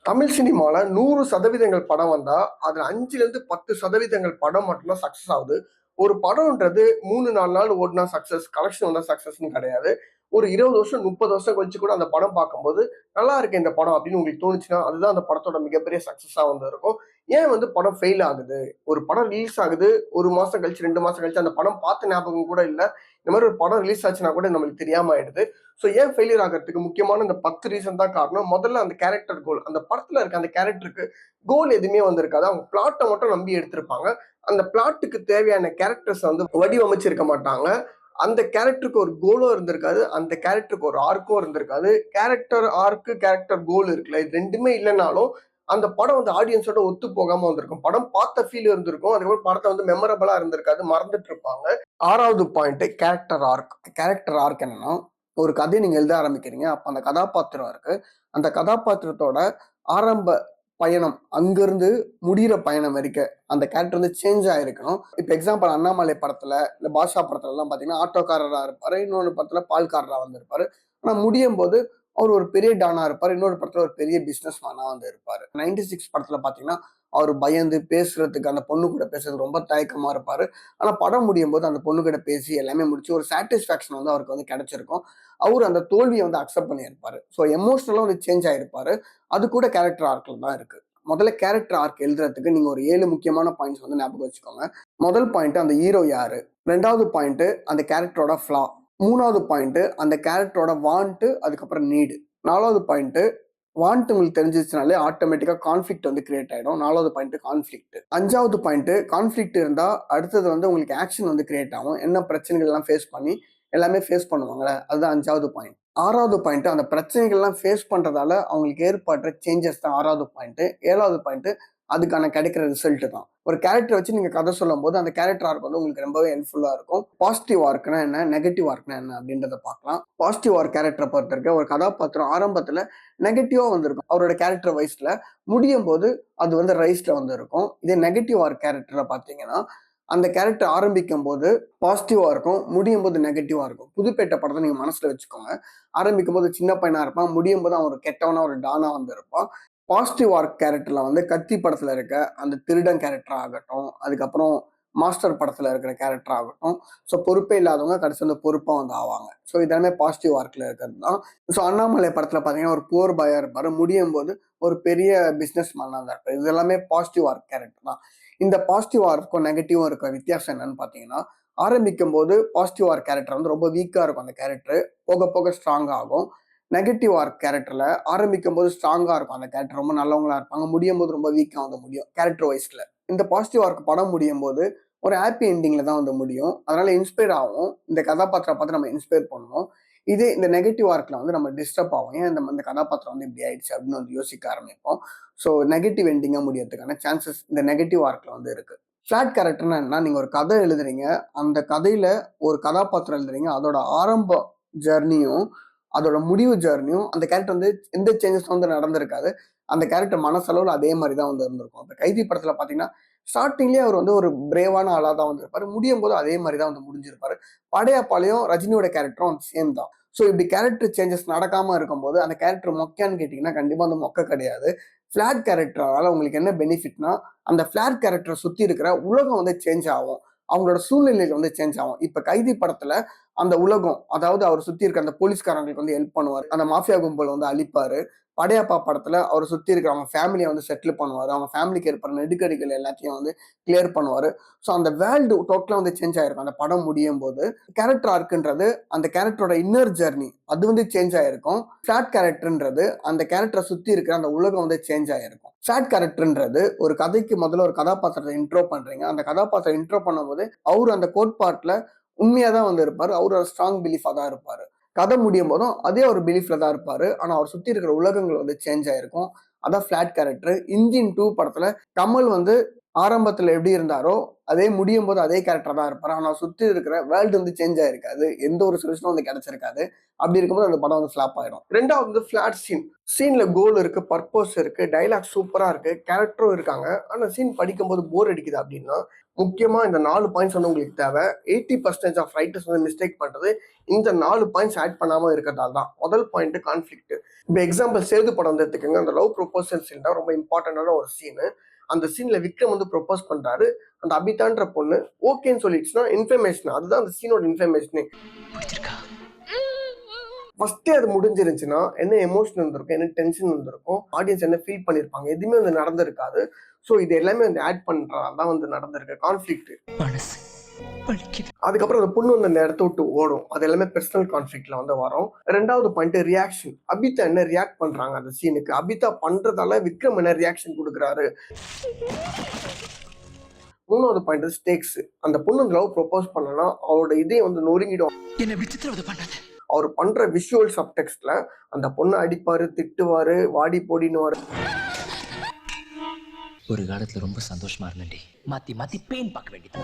தமிழ் சினிமால 100% படம் வந்தா, அதுல 5லேருந்து 10% படம் மட்டும் தான் சக்சஸ் ஆகுது. ஒரு படம்ன்றது 3, 4 நாள் ஓடுனா சக்சஸ், கலெக்ஷன் வந்தா சக்சஸ்ன்னு கிடையாது. ஒரு 20 வருஷம், 30 வருஷம் கழிச்சு கூட அந்த படம் பார்க்கும்போது, "நல்லா இருக்கு இந்த படம்" அப்படின்னு உங்களுக்கு தோணுச்சுன்னா, அதுதான் அந்த படத்தோட மிகப்பெரிய சக்சஸா வந்து இருக்கும். ஏன் வந்து படம் ஃபெயில் ஆகுது? ஒரு படம் ரிலீஸ் ஆகுது, 1 மாசம் கழிச்சு, 2 மாசம் கழிச்சு அந்த படம் பார்த்த ஞாபகம் கூட இல்ல. இந்த மாரி ஒரு படம் ரிலீஸ் ஆச்சுன்னா கூட நம்மளுக்கு தெரியாம ஆயிடுது. ஸோ ஏன் ஃபெயிலியர் ஆகுறதுக்கு முக்கியமான இந்த 10 ரீசன் தான் காரணம். முதல்ல அந்த கேரக்டர் கோல். அந்த படத்துல இருக்க அந்த கேரக்டருக்கு கோல் எதுவுமே வந்திருக்காது. அவங்க பிளாட்ட மட்டும் நம்பி எடுத்திருப்பாங்க. அந்த பிளாட்டுக்கு தேவையான கேரக்டர்ஸ் வந்து வடிவமைச்சிருக்க மாட்டாங்க. அந்த கேரக்டருக்கு ஒரு கோலும் இருந்திருக்காது. அந்த கேரக்டருக்கு ஒரு ஆர்க்கும் இருந்திருக்காது. கேரக்டர் ஆர்க், கேரக்டர் கோல் இருக்குல்ல. இது 2மே இல்லனாலும், அந்த படம் வந்து ஆடியன்ஸோட ஒத்து போகாம வந்திருக்கும். படம் பார்த்த ஃபீல் இருந்திருக்கும். அதுக்கப்புறம் படத்த வந்து மெமரபிளா இருந்திருக்காது. மறந்துட்டு இருப்பாங்க. 6வது point character arc. Character arc என்னன்னா, ஒரு கதைய நீங்க எழுத ஆரம்பிக்கிறீங்க. அப்ப அந்த கதாபாத்திரம் இருக்கு. அந்த கதாபாத்திரத்தோட ஆரம்ப பயணம், அங்கிருந்து முடியிற பயணம் வரைக்கும் அந்த கேரக்டர் வந்து சேஞ்ச் ஆயிருக்கணும். இப்ப எக்ஸாம்பிள் அண்ணாமலை படத்துல, இல்ல பாஷா படத்துல எல்லாம் பாத்தீங்கன்னா, ஆட்டோக்காரரா இருப்பாரு. இன்னொரு படத்துல பால்காரரா வந்திருப்பாரு. ஆனா முடியும்போது அவர் ஒரு பெரிய டானா இருப்பாரு. இன்னொரு படத்துல ஒரு பெரிய பிசினஸ் மேனா வந்து இருப்பாரு. 96 படத்துல பாத்தீங்கன்னா, அவர் பயந்து பேசுறதுக்கு, அந்த பொண்ணு கூட பேசுறதுக்கு ரொம்ப தயக்கமா இருப்பாரு. ஆனா படம் முடியும் போது அந்த பொண்ணு கிட்ட பேசி எல்லாமே முடிச்சு ஒரு சாட்டிஸ்பாக்சன் வந்து அவருக்கு வந்து கிடைச்சிருக்கும். அவரு அந்த தோல்வியை வந்து அக்செப்ட் பண்ணியிருப்பாரு. ஸோ எமோஷனலா வந்து சேஞ்ச் ஆயிருப்பாரு. அது கூட கேரக்டர் ஆர்க்ல தான் இருக்கு. முதல்ல கேரக்டர் ஆர்க் எழுதுறதுக்கு நீங்க ஒரு 7 முக்கியமான பாயிண்ட்ஸ் வந்து ஞாபகம் வச்சுக்கோங்க. முதல் பாயிண்ட் அந்த ஹீரோ யாரு? 2வது பாயிண்ட் அந்த கேரக்டரோட ஃப்ளா. 3வது பாயிண்ட் அந்த கேரக்டரோட வாண்ட், அதுக்கப்புறம் நீடு. 4வது பாயிண்ட் வாண்ட் உங்களுக்கு தெரிஞ்சிச்சுனாலே ஆட்டோமேட்டிக்கா கான்ஃபிளிக்ட் வந்து கிரியேட் ஆயிடும். 4வது பாயிண்ட் கான்ஃபிளிக்ட். 5வது பாயிண்ட் கான்ஃபிளிக்ட் இருந்தா அடுத்தது வந்து உங்களுக்கு ஆக்ஷன் வந்து கிரியேட் ஆகும். என்ன பிரச்சனைகள் எல்லாம் ஃபேஸ் பண்ணி எல்லாமே ஃபேஸ் பண்ணுவாங்கல்ல, அதுதான் 5வது பாயிண்ட். 6வது பாயிண்ட் அந்த பிரச்சனைகள்லாம் ஃபேஸ் பண்றதால அவங்களுக்கு ஏற்படுற சேஞ்சஸ் தான் 6வது பாயிண்ட். 7வது பாயிண்ட் அதுக்கான கிடைக்கிற ரிசல்ட் தான். ஒரு கேரக்டர் வச்சு நீங்க கதை சொல்லும் போது அந்த கேரக்டர் ஆர்க் வந்து உங்களுக்கு ரொம்பவே ஹெல்ப்ஃபுல்லா இருக்கும். பாசிட்டிவ் ஆர்க்னா என்ன, நெகட்டிவ் ஆர்க்னா என்ன அப்படின்றத பார்க்கலாம். பாசிட்டிவ் ஆர்க் கேரக்டரை பொறுத்த வரைக்கும் ஒரு கதாபாத்திரம் ஆரம்பத்துல நெகட்டிவா வந்திருக்கும். அவரோட கேரக்டர் வைஸ்ல முடியும் போது அது வந்து ரைஸ்ல வந்து இருக்கும். இதே நெகட்டிவ் ஆர்க் கேரக்டர்ல பாத்தீங்கன்னா, அந்த கேரக்டர் ஆரம்பிக்கும் போது பாசிட்டிவா இருக்கும், முடியும் போது நெகட்டிவா இருக்கும். புதுப்பேட்டை படத்தை நீங்க மனசுல வச்சுக்கோங்க. ஆரம்பிக்கும் போது சின்ன பையனா இருப்பான், முடியும் போது அவன் ஒரு கெட்டவனா ஒரு டானா வந்து இருப்பான். பாசிட்டிவ் ஆர்க் கேரக்டர்ல வந்து கத்தி படத்துல இருக்க அந்த திருடன் கேரக்டர் ஆகட்டும், அதுக்கப்புறம் மாஸ்டர் படத்துல இருக்கிற கேரக்டர் ஆகட்டும், ஸோ பொறுப்பே இல்லாதவங்க கடைசி வந்து பொறுப்பா வந்து ஆவாங்க. ஸோ இதெல்லாமே பாசிட்டிவ் ஆர்க்ல இருக்கிறது தான். ஸோ அண்ணாமலை படத்துல பாத்தீங்கன்னா ஒரு புவர் பாயா இருப்பாரு, முடியும் போது ஒரு பெரிய பிசினஸ் மேனா தான் இருப்பாரு. இது எல்லாமே பாசிட்டிவ் ஆர்க் கேரக்டர் தான். இந்த பாசிட்டிவ் ஆர்க்கும் நெகட்டிவும் இருக்கிற வித்தியாசம் என்னன்னு பாத்தீங்கன்னா, ஆரம்பிக்கும் போது பாசிட்டிவ் ஆர்க் கேரக்டர் வந்து ரொம்ப வீக்கா இருக்கும். அந்த கேரக்டர் போக போக ஸ்ட்ராங் ஆகும். நெகட்டிவ் ஆர்க் கேரக்டர்ல ஆரம்பிக்கும் போது ஸ்ட்ராங்கா இருக்கும். அந்த கேரக்டர் ரொம்ப நல்லவங்களா இருப்பாங்க. முடியும் போது ரொம்ப வீக்கா வந்து முடியும் கேரக்டர் வைஸ்ல. இந்த பாசிட்டிவ் ஆர்க் படம் முடியும் போது ஒரு ஹாப்பி எண்டிங்ல தான் வந்து முடியும். அதனால இன்ஸ்பயர் ஆகும். இந்த கதாபாத்திரம் பார்த்து நம்ம இன்ஸ்பயர் பண்ணுவோம். இதே இந்த நெகட்டிவ் ஆர்க்ல வந்து நம்ம டிஸ்டர்ப் ஆகும். ஏன் இந்த கதாபாத்திரம் வந்து இப்படி ஆயிடுச்சு அப்படின்னு வந்து யோசிக்க ஆரம்பிப்போம். ஸோ நெகட்டிவ் எண்டிங்கா முடியறதுக்கான சான்சஸ் இந்த நெகட்டிவ் ஆர்க்ல வந்து இருக்கு. ஃபிளாட் கேரக்டர்னா என்ன, நீங்க ஒரு கதை எழுதுறீங்க. அந்த கதையில ஒரு கதாபாத்திரம் எழுதுறீங்க. அதோட ஆரம்ப ஜர்னியும் அதோட முடிவு ஜர்னியும் அந்த கேரக்டர் வந்து எந்த சேஞ்சஸ் வந்து நடந்திருக்காது. அந்த கேரக்டர் மனசளவுல அதே மாதிரி தான் வந்து இருந்திருக்கும். இப்ப கைதி படத்துல பாத்தீங்கன்னா, ஸ்டார்டிங்லயே அவர் வந்து ஒரு பிரேவான ஆளா தான் வந்திருப்பாரு. முடியும் போது அதே மாதிரி தான் வந்து முடிஞ்சிருப்பாரு. படையப்பாலையும் ரஜினியோட கேரக்டரும் சேம் தான். ஸோ இப்படி கேரக்டர் சேஞ்சஸ் நடக்காம இருக்கும்போது அந்த கேரக்டர் மொக்கையான்னு கேட்டீங்கன்னா கண்டிப்பா வந்து மொக்க கிடையாது. ஃபிளாட் கேரக்டரால உங்களுக்கு என்ன பெனிஃபிட்னா, அந்த ஃபிளாட் கேரக்டரை சுத்தி இருக்கிற உலகம் வந்து சேஞ்ச் ஆகும். அவங்களோட சூழ்நிலைகள் வந்து சேஞ்ச் ஆகும். இப்ப கைதி படத்துல அந்த உலகம், அதாவது அவர் சுத்தி இருக்க அந்த போலீஸ்காரங்களுக்கு வந்து ஹெல்ப் பண்ணுவாரு. அந்த மாஃபியா கும்பல் வந்து அழிப்பாரு. படையப்பா படத்துல அவர் சுத்தி இருக்கிற அவங்க ஃபேமிலியை வந்து செட்டில் பண்ணுவாரு. அவங்க ஃபேமிலிக்கு ஏற்படுற நெருக்கடிகள் எல்லாத்தையும் வந்து கிளியர் பண்ணுவாரு. ஸோ அந்த வேர்ல்டு டோட்டலா வந்து சேஞ்ச் ஆயிருக்கும். அந்த படம் முடியும் போது கேரக்டர் ஆர்க்குன்றது அந்த கேரக்டரோட இன்னர் ஜெர்னி அது வந்து சேஞ்ச் ஆயிருக்கும். ஃபிளாட் கேரக்டர்ன்றது அந்த கேரக்டரை சுத்தி இருக்கிற அந்த உலகம் வந்து சேஞ்ச் ஆயிருக்கும். ஃபிளாட் கேரக்டர்ன்றது ஒரு கதைக்கு முதல்ல ஒரு கதாபாத்திரத்தை இன்ட்ரோ பண்றீங்க. அந்த கதாபாத்திரம் இன்ட்ரோ பண்ணும்போது அவரு அந்த கோட்பாட்டுல உண்மையா தான் வந்து இருப்பாரு. அவரு ஒரு ஸ்ட்ராங் பிலீஃபா தான் இருப்பாரு. கதை முடியும் போதும் அதே ஒரு பிலீஃப்ல தான் இருப்பாரு. ஆனா அவர் சுத்தி இருக்கிற உலகங்கள் வந்து சேஞ்ச் ஆயிருக்கும். அதான் ஃபிளாட் கேரக்டர். இந்தியன் 2 படத்துல கமல் வந்து ஆரம்பத்துல எப்படி இருந்தாரோ அதே முடியும் போது அதே கேரக்டர் தான் இருப்பாரு. ஆனா சுத்தி இருக்கிற வேர்ல்டு வந்து சேஞ்ச் ஆயிருக்காது. எந்த ஒரு சொல்யூஷனும் வந்து கிடைச்சிருக்காது. அப்படி இருக்கும்போது அந்த படம் வந்து ஃபிளாப் ஆயிடும். ரெண்டாவது வந்து ஃபிளாட் சீன். சீன்ல கோல் இருக்கு, பர்பஸ் இருக்கு, டைலாக் சூப்பரா இருக்கு, கேரக்டரும் இருக்காங்க. ஆனா சீன் படிக்கும்போது போர் அடிக்குது அப்படின்னா முக்கியமா இந்த 4 பாயிண்ட்ஸ் வந்து உங்களுக்கு தேவை. 80% ஆஃப் ரைட்டர்ஸ் வந்து மிஸ்டேக் பண்றது இந்த 4 பாயிண்ட்ஸ் ஆட் பண்ணாம இருக்கிறதால தான். முதல் பாயிண்ட் கான்ஃபிளிக்ட். இப்போ எக்ஸாம்பிள் சேது படம் வந்து எடுத்துக்கோங்க. அந்த லவ் ப்ரொபோசல் சீன் தான் ரொம்ப இம்பார்ட்டன்டான ஒரு சீன். அந்த சீன்ல விக்ரம் வந்து ப்ரொபோஸ் பண்றாரு. அந்த அபிதான்ற பொண்ணு ஓகேன்னு சொல்லிடுச்சுன்னா இன்ஃபர்மேஷன், அதுதான் அந்த சீனோட இன்ஃபர்மேஷனே. ஃபர்ஸ்டே அது முடிஞ்சிருந்துச்சுன்னா என்ன எமோஷன் இருந்திருக்கும், என்ன டென்ஷன் இருந்திருக்கும், ஆடியன்ஸ் என்ன ஃபீல் பண்ணிருப்பாங்க, எதுவுமே வந்து நடந்திருக்காது. ஸோ இது எல்லாமே வந்து ஆட் பண்றதால தான் வந்து நடந்திருக்கு கான்ஃபிளிக்ட். அதுக்கப்புறம் அந்த பொண்ணு வந்து அந்த இடத்த விட்டு ஓடும். அது எல்லாமே பர்சனல் கான்ஃபிளிக்ட்ல வந்து வரும். ரெண்டாவது பாயிண்ட் ரியாக்ஷன். அபிதா என்ன ரியாக்ட் பண்றாங்க அந்த சீனுக்கு, அபிதா பண்றதால விக்ரம் என்ன ரியாக்ஷன் கொடுக்குறாரு. மூணாவது பாயிண்ட் ஸ்டேக்ஸ். அந்த பொண்ணு லவ் ப்ரொபோஸ் பண்ணனா அவரோட இதே வந்து நொறுங்கிடும். அவர் பண்ற விஷுவல் சப்டெக்ஸ்ட்ல அந்த பொண்ணை அடிப்பாரு, திட்டுவாரு, வாடி போடினுவாரு. ஒரு காலத்துல ரொம்ப சந்தோஷமா இருந்தேன்டி. மாத்தி மாத்தி பெயின் பார்க்க வேண்டியது.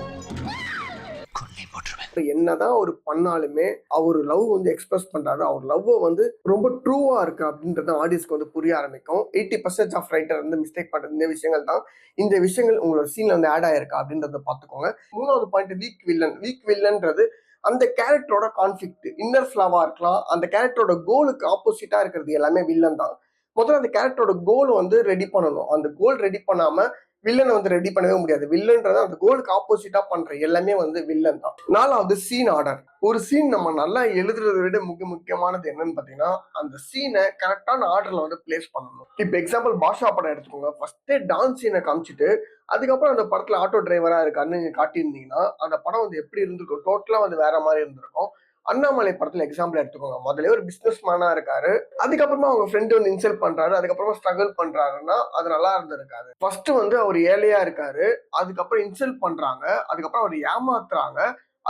என்னதான் அவர் பண்ணாலுமே அவர் லவ் வந்து எக்ஸ்பிரஸ் பண்றாரு. அவர் லவ் வந்து ரொம்ப ட்ரூவா இருக்கு அப்படின்றது ஆடியன்ஸ்க்கு வந்து புரிய ஆரம்பிக்கும். 80% ஆஃப் ரைட்டர் வந்து மிஸ்டேக் பண்றது இந்த விஷயங்கள் தான். இந்த விஷயங்கள் உங்களோட சீன்ல வந்து ஆட் ஆயிருக்கா அப்படின்றத பாத்துக்கோங்க. மூணாவது பாயிண்ட் வீக் வில்லன். வீக் வில்லன்றது அந்த கேரக்டரோட கான்ஃபிளிக்ட், இன்னர் ஃபிளாவா இருக்கலாம். அந்த கேரக்டரோட கோலுக்கு ஆப்போசிட்டா இருக்கிறது எல்லாமே வில்லன் தான். முதல்ல அந்த கேரக்டரோட கோல் வந்து ரெடி பண்ணணும். அந்த கோல் ரெடி பண்ணாம வில்லனை வந்து ரெடி பண்ணவே முடியாது. வில்லன்றது அந்த கோலுக்கு ஆப்போசிட்டா பண்ற எல்லாமே வந்து வில்லன் தான். நாலாவது சீன் ஆர்டர். ஒரு சீன் நம்ம நல்லா எழுதுறதை விட முக்கியமானது என்னன்னு பாத்தீங்கன்னா அந்த சீனை கரெக்டான ஆர்டர்ல வந்து பிளேஸ் பண்ணணும். இப்ப எக்ஸாம்பிள் பாஷா படம் எடுத்துக்கோங்க. ஃபர்ஸ்டே டான்ஸ் சீனை காமிச்சிட்டு அதுக்கப்புறம் அந்த படத்துல ஆட்டோ டிரைவரா இருக்காருன்னு நீங்க காட்டியிருந்தீங்கன்னா அந்த படம் வந்து எப்படி இருந்திருக்கும், டோட்டலா வந்து வேற மாதிரி இருந்திருக்கும். அண்ணாமலை படத்துல எக்ஸாம்பிள் எடுத்துக்கோங்க. முதல்ல ஒரு பிசினஸ் மேனா இருக்காரு, அதுக்கப்புறமா அவங்க ஃப்ரெண்ட் வந்து இன்சல்ட் பண்றாரு, அதுக்கப்புறமா ஸ்ட்ரகிள் பண்றாருன்னா அது நல்லா இருந்திருக்காது. ஃபர்ஸ்ட் வந்து அவர் ஏழையா இருக்காரு, அதுக்கப்புறம் இன்சல்ட் பண்றாங்க, அதுக்கப்புறம் அவர் ஏமாத்துறாங்க,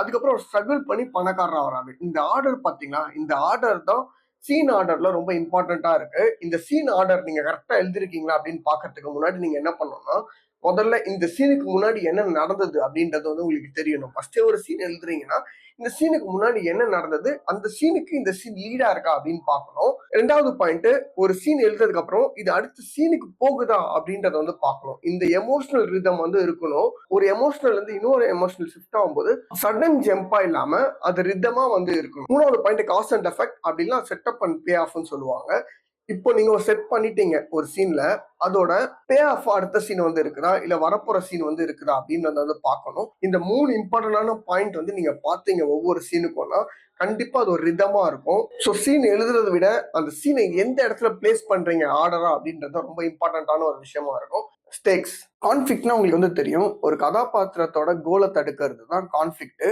அதுக்கப்புறம் அவர் ஸ்ட்ரகிள் பண்ணி பணக்காரரா வராரு. இந்த ஆர்டர் பாத்தீங்கன்னா இந்த ஆர்டர் தான் சீன் ஆர்டர்ல ரொம்ப இம்பார்ட்டன்டா இருக்கு. இந்த சீன் ஆர்டர் நீங்க கரெக்டா எழுதிருக்கீங்களா அப்படின்னு பாக்குறதுக்கு முன்னாடி நீங்க என்ன பண்ணணும்னா முதல்ல இந்த சீனுக்கு முன்னாடி என்ன நடந்தது அப்படின்றது வந்து உங்களுக்கு தெரியணும். ஃபர்ஸ்டே ஒரு சீன் எழுதுறீங்கன்னா இந்த சீனுக்கு முன்னாடி என்ன நடந்தது, அந்த சீனுக்கு இந்த சீன் லீடா இருக்கா அப்படின்னு பார்க்கணும். ரெண்டாவது பாயிண்ட், ஒரு சீன் எழுதுறதுக்கு அப்புறம் இது அடுத்த சீனுக்கு போகுதா அப்படின்றத வந்து பார்க்கணும். இந்த எமோஷனல் ரிதம் வந்து இருக்கணும். ஒரு எமோஷனல் இருந்து இன்னொரு எமோஷனல் ஷிஃப்ட் ஆகும்போது சடன் ஜம்பா இல்லாம அது ரிதமா வந்து இருக்கணும். மூணாவது பாயிண்ட் காஸ் அண்ட் எஃபெக்ட் அப்படின்னா செட்டப் அண்ட் பே ஆஃப்னு சொல்லுவாங்க. இப்போ நீங்க ஒரு செட் பண்ணிட்டீங்க ஒரு சீன்ல, அதோட பே ஆஃப் அடுத்த சீன் வந்து இருக்குதா இல்ல வரப்போற சீன் வந்து இருக்குதா அப்படின்னு வந்து பார்க்கணும். இந்த 3 இம்பார்ட்டன்டான பாயிண்ட் வந்து நீங்க பாத்தீங்க ஒவ்வொரு சீனுக்கும்னா கண்டிப்பா அது ஒரு ரிதமா இருக்கும். ஸோ சீன் எழுதுறதை விட அந்த சீனை எந்த இடத்துல பிளேஸ் பண்றீங்க ஆர்டரா அப்படின்றது ரொம்ப இம்பார்ட்டன்டான ஒரு விஷயமா இருக்கும். ஸ்டேக்ஸ். கான்ஃபிளிக்ட்னா உங்களுக்கு வந்து தெரியும், ஒரு கதாபாத்திரத்தோட கோலை தடுக்கிறது தான் கான்ஃபிளிக்ட்.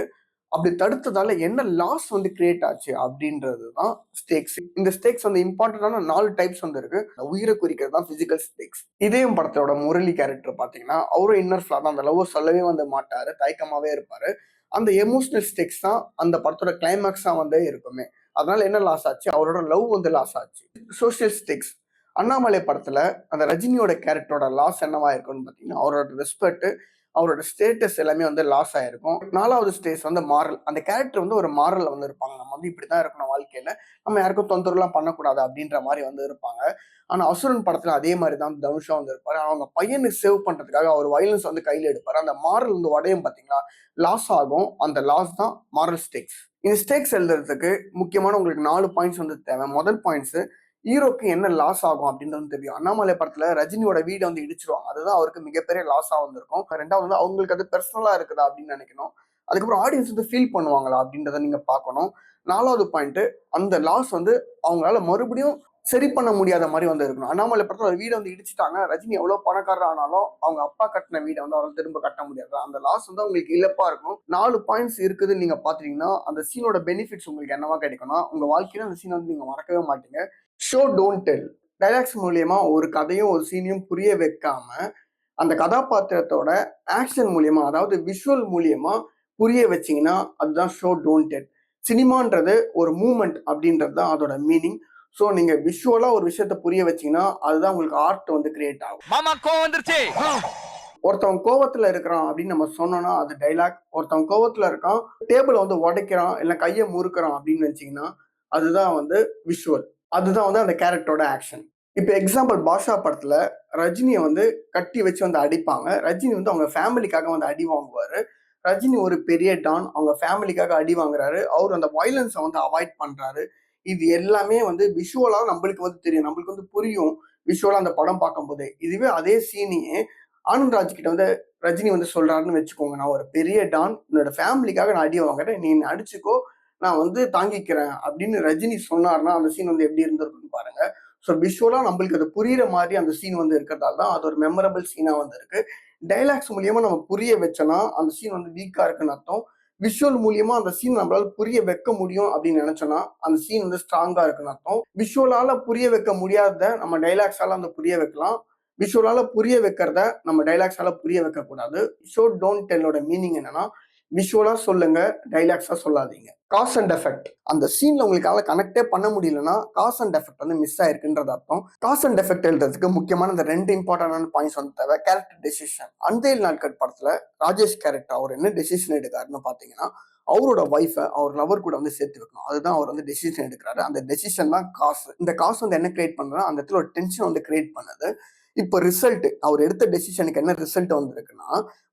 அப்படி தடுத்ததால என்ன லாஸ் வந்து கிரியேட் ஆச்சு அப்படின்றது தான் ஸ்டேக்ஸ். இந்த ஸ்டேக்ஸ் வந்து இம்பார்ட்டன்டான 4 டைப்ஸ் வந்து இருக்கு. உயிரை குறிக்கிறது தான் பிசிக்கல் ஸ்டேக்ஸ். இதயம் படத்தோட முரளி கேரக்டர் பாத்தீங்கன்னா அவரும் இன்னர் ஃபிளா தான். அந்த லவ் சொல்லவே வந்து மாட்டாரு, தயக்கமாவே இருப்பாரு. அந்த எமோஷனல் ஸ்டேக்ஸ் தான் அந்த படத்தோட கிளைமேக்ஸா வந்து இருக்குமே. அதனால என்ன லாஸ் ஆச்சு, அவரோட லவ் வந்து லாஸ் ஆச்சு. Social steaks. அண்ணாமலை படத்துல அந்த ரஜினியோட கேரக்டரோட லாஸ் என்னவா இருக்குன்னு பாத்தீங்கன்னா அவரோட ரெஸ்பெக்ட், அவரோட ஸ்டேட்டஸ் எல்லாமே வந்து லாஸ் ஆயிருக்கும். நாலாவது ஸ்டேஜ் வந்து மாரல். அந்த கேரக்டர் வந்து ஒரு மாரல் வந்து இருப்பாங்க. நம்ம வந்து இப்படிதான் இருக்கணும் வாழ்க்கையில, நம்ம யாருக்கும் தொந்தரவுலாம் பண்ணக்கூடாது அப்படின்ற மாதிரி வந்து இருப்பாங்க. ஆனா அசுரன் படத்துல அதே மாதிரி தான் தனுஷா வந்து இருப்பாரு. அவங்க பையனை சேவ் பண்றதுக்காக அவர் வயலன்ஸ் வந்து கையில எடுப்பாரு. அந்த மாரல் வந்து உடையும் பாத்தீங்களா, லாஸ் ஆகும். அந்த லாஸ் தான் மாரல் ஸ்டேக்ஸ். இந்த ஸ்டேக்ஸ் எழுதுறதுக்கு முக்கியமான உங்களுக்கு 4 பாயிண்ட்ஸ் வந்து தேவை. முதல் பாயிண்ட்ஸ், ஹீரோக்கு என்ன லாஸ் ஆகும் அப்படின்றது தெரியும். அண்ணாமலை படத்துல ரஜினியோட வீடை வந்து இடிச்சிருவாங்க, அதுதான் அவருக்கு மிகப்பெரிய லாஸா வந்திருக்கும். ரெண்டாவது வந்து அவங்களுக்கு அது பெர்சனலா இருக்குதா அப்படின்னு நினைக்கணும். அதுக்கப்புறம் ஆடியன்ஸ் வந்து ஃபீல் பண்ணுவாங்களா அப்படின்றத நீங்க பார்க்கணும். நாலாவது பாயிண்ட், அந்த லாஸ் வந்து அவங்களால மறுபடியும் சரி பண்ண முடியாத மாதிரி வந்து இருக்கணும். அண்ணாமலை படத்துல ஒரு வீடை வந்து இடிச்சிட்டாங்க, ரஜினி எவ்வளவு பணக்காரர் ஆனாலும் அவங்க அப்பா கட்டின வீடை வந்து அவரால் திரும்ப கட்ட முடியாது. அந்த லாஸ் வந்து உங்களுக்கு இழப்பா இருக்கும். 4 பாயிண்ட்ஸ் இருக்குதுன்னு நீங்க பாத்தீங்கன்னா அந்த சீனோட பெனிஃபிட்ஸ் உங்களுக்கு என்னவா கிடைக்கும்னா உங்க வாழ்க்கையில அந்த சீனை வந்து நீங்க மறக்கவே மாட்டீங்க. Show don't tell. டைலாக்ஸ் மூலியமா ஒரு கதையும் ஒரு சீனையும் புரிய வைக்காம அந்த கதாபாத்திரத்தோட ஆக்ஷன் மூலியமா, அதாவது விஷுவல் மூலியமா புரிய வச்சீங்கன்னா அதுதான் ஷோ டோன்ட் டெல். சினிமான்றது ஒரு மூமெண்ட் அப்படின்றது தான் அதோட மீனிங். ஸோ நீங்க விஷுவலா ஒரு விஷயத்த புரிய வச்சீங்கன்னா அதுதான் உங்களுக்கு ஆர்ட் வந்து கிரியேட் ஆகும். மாமா கோவம் வந்துருச்சு. ஒருத்தவன் கோவத்துல இருக்கிறான் அப்படின்னு நம்ம சொன்னோம்னா அது டைலாக். ஒருத்தவன் கோவத்துல இருக்கான், டேபிள வந்து உடைக்கிறான், இல்ல கைய முறுக்குறான் அப்படின்னு நினைச்சீங்கன்னா, அதுதான் வந்து விஷுவல். அதுதான் வந்து அந்த கேரக்டரோட ஆக்ஷன். இப்ப எக்ஸாம்பிள் பாஷா படத்துல ரஜினிய வந்து கட்டி வச்சு வந்து அடிப்பாங்க. ரஜினி வந்து அவங்க ஃபேமிலிக்காக வந்து அடி வாங்குவாரு. ரஜினி ஒரு பெரிய டான். அவங்க ஃபேமிலிக்காக அடி வாங்குறாரு. அவரு அந்த வயலன்ஸ வந்து அவாய்ட் பண்றாரு. இது எல்லாமே வந்து விஷுவலா நம்மளுக்கு வந்து தெரியும். நம்மளுக்கு வந்து புரியும். விஷுவலா அந்த படம் பார்க்கும்போதே. இதுவே அதே சீனையே ஆனந்த் ராஜ் கிட்ட வந்து ரஜினி வந்து சொல்றாருன்னு வச்சுக்கோங்க. நான் ஒரு பெரிய டான். என்னோட ஃபேமிலிக்காக நான் அடி வாங்குறேன். நீ என்ன அடிச்சுக்கோ. நான் வந்து தாங்கிக்கிறேன் அப்படின்னு ரஜினி சொன்னாருன்னா, அந்த சீன் வந்து எப்படி இருந்திருக்கும்னு பாருங்க. ஸோ விஷுவலா நம்மளுக்கு அது புரியிற மாரி அந்த சீன் வந்து இருக்கிறதால தான் அது ஒரு மெமரபிள் சீனா வந்து இருக்கு. டயலாக்ஸ் மூலியமா நம்ம புரிய வச்சோம்னா, அந்த சீன் வந்து வீக்கா இருக்குன்னு அர்த்தம். விஷுவல் மூலியமா அந்த சீன் நம்மளால புரிய வைக்க முடியும் அப்படின்னு நினைச்சோம்னா, அந்த சீன் வந்து ஸ்ட்ராங்கா இருக்குன்னு அர்த்தம். விஷுவலால புரிய வைக்க முடியாதத நம்ம டயலாக்ஸால வந்து புரிய வைக்கலாம். விஷுவலால புரிய வைக்கிறத நம்ம டயலாக்ஸால புரிய வைக்கக்கூடாது. ஷோ டோன்ட் டெல்லோட மீனிங் என்னன்னா, விஷுவலா சொல்லுங்க, டயலாக்ஸா சொல்லாதீங்க. Cause and effect. அந்த சீன்ல உங்களுக்கால கனெக்டே பண்ண முடியலன்னா, காஸ் அண்ட் எஃபெக்ட் வந்து மிஸ் ஆயிருக்குன்றது அர்த்தம். காஸ் அண்ட் எஃபெக்ட் எழுதுறதுக்கு முக்கியமான இந்த 2 இம்பார்ட்டன்டான பாயிண்ட்ஸ் வந்து தேவை. Character decision. அந்தேல் நாட்கள் படத்துல ராஜேஷ் கேரக்டர் அவர் என்ன டெசிஷன் எடுக்காருன்னு பாத்தீங்கன்னா, அவரோட ஒய்ஃப அவர் லவர் கூட வந்து சேர்த்து வைக்கணும். அதுதான் அவர் வந்து டெசிஷன் எடுக்கிறாரு. அந்த டெசிஷன் தான் காசு. இந்த காசு வந்து என்ன கிரியேட் பண்ணுதுன்னா, அந்த இடத்துல ஒரு டென்ஷன் வந்து கிரியேட் பண்ணுது. இப்போ ரிசல்ட் அவர் எடுத்த டெசிஷனுக்கு என்ன ரிசல்ட் வந்திருக்குன்னா,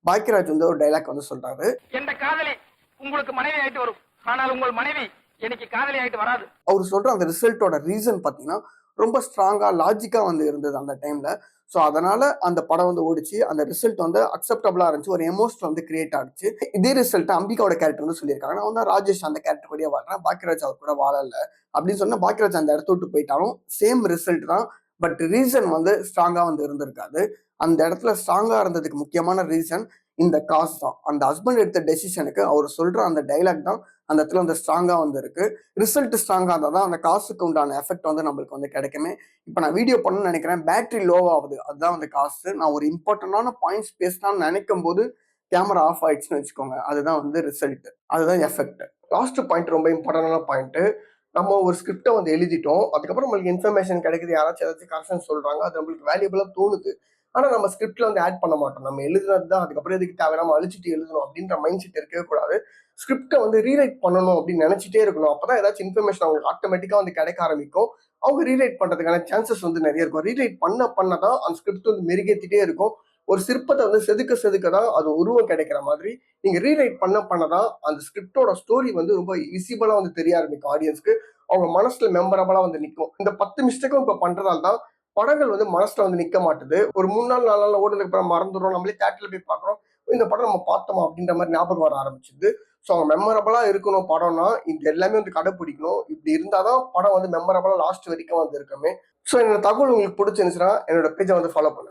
பாக்கியராஜ் வந்து ஒரு டைலாக் வந்து சொல்றாரு. என்ற காதலி உங்களுக்கு மனைவி ஆயிட்டு வரும், ஆனால் உங்கள் மனைவி எனக்கு காதலி ஆயிட்டு வராது. அவர் சொல்ற அந்த ரிசல்ட்டோட ரீசன் பாத்தீங்கன்னா ரொம்ப ஸ்ட்ராங்கா லாஜிக்கா வந்து இருந்தது அந்த டைம்ல. ஸோ அதனால அந்த படம் வந்து ஓடிச்சு. அந்த ரிசல்ட் வந்து அக்செப்டபிளா இருந்துச்சு. ஒரு எமோஷன் வந்து கிரியேட் ஆச்சு. இதே ரிசல்ட் அம்பிகாவோட கேரக்டர் வந்து சொல்லியிருக்காங்க. நான் வந்து ராஜேஷ் அந்த கேரக்டர் கூடயே வாழ்றேன், பாக்கியராஜ் அவர் கூட வாழல அப்படின்னு சொன்னா பாக்கியராஜ் அந்த இடத்த விட்டு போயிட்டாலும் சேம் ரிசல்ட் தான். பட் ரீசன் வந்து ஸ்ட்ராங்கா வந்து இருந்திருக்காது. அந்த இடத்துல ஸ்ட்ராங்கா இருந்ததுக்கு முக்கியமான ரீசன் இந்த காசு தான். அந்த ஹஸ்பண்ட் எடுத்த டெசிஷனுக்கு அவர் சொல்ற அந்த டைலாக் தான் அந்த இடத்துல வந்து ஸ்ட்ராங்கா வந்து இருக்கு. ரிசல்ட் ஸ்ட்ராங்கா இருந்தா தான் அந்த காசுக்கு உண்டான எஃபெக்ட் வந்து நம்மளுக்கு வந்து கிடைக்குமே. இப்ப நான் வீடியோ பண்ணணும்னு நினைக்கிறேன், பேட்டரி லோ ஆகுது. அதுதான் வந்து காசு. நான் ஒரு இம்பார்ட்டன்டான பாயிண்ட்ஸ் பேசலாம்னு நினைக்கும் போது கேமரா ஆஃப் ஆயிடுச்சுன்னு வச்சுக்கோங்க. அதுதான் வந்து ரிசல்ட். அதுதான் எஃபெக்ட். லாஸ்ட் பாயிண்ட் ரொம்ப இம்பார்ட்டன்டான பாயிண்ட். நம்ம ஒரு ஸ்கிரிப்ட வந்து எழுதிட்டோம். அதுக்கப்புறம் நம்மளுக்கு இன்ஃபர்மேஷன் கிடைக்குது. யாராச்சும் ஏதாச்சும் கரெக்ஷன் சொல்றாங்க. அது நம்மளுக்கு வேல்யூபிளா தோணுது. ஆனா நம்ம ஸ்கிரிப்ட்ல வந்து ஆட் பண்ண மாட்டோம். நம்ம எழுதுனது தான். அதுக்கப்புறம் எதுக்கு தேவையில்லாம அழிச்சிட்டு எழுதணும் அப்படின்ற மைண்ட் செட் இருக்கவே கூடாது. ஸ்கிரிப்டை வந்து ரீரைட் பண்ணணும் அப்படின்னு நினைச்சிட்டே இருக்கணும். அப்பதான் ஏதாச்சும் இன்ஃபர்மேஷன் அவங்களுக்கு ஆட்டோமேட்டிக்கா வந்து கிடைக்க ஆரம்பிக்கும். அவங்க ரீரைட் பண்றதுக்கான சான்சஸ் வந்து நிறைய இருக்கும். ரீரைட் பண்ணதான் அந்த ஸ்கிரிப்ட் வந்து மெருகேத்திட்டே இருக்கும். ஒரு சிற்பத்தை வந்து செதுக்க செதுக்க தான் அது உருவம் கிடைக்கிற மாதிரி நீங்க ரீரைட் பண்ணதான் அந்த ஸ்கிரிப்டோட ஸ்டோரி வந்து ரொம்ப விசிபிளா வந்து தெரிய ஆரம்பிக்கும் ஆடியன்ஸ்க்கு. அவங்க மனசுல மெமரபிளா வந்து நிற்கும். இந்த 10 மிஸ்டேக்கும் இப்ப பண்றதால தான் படங்கள் வந்து மனசுல வந்து நிக்க மாட்டுது. ஒரு 3 நாள் 4 நாள் ஓடுனதுக்கு அப்புறம் மறந்துடும். நம்மளே தியேட்டர்ல போய் பாக்குறோம். இந்த படம் நம்ம பார்த்தோமா அப்படின்ற மாதிரி ஞாபகம் வர ஆரம்பிச்சுது. ஸோ அவங்க மெமரபிளா இருக்கணும் படம்னா இது எல்லாமே வந்து கடைப்பிடிக்கணும். இப்படி இருந்தாதான் படம் வந்து மெமரபிளா லாஸ்ட் வரைக்கும் வந்து இருக்குமே. ஸோ என்னோட தகவல் உங்களுக்கு பிடிச்சிருந்துச்சுன்னா என்னோட பேஜை வந்து ஃபாலோ பண்ணுங்க.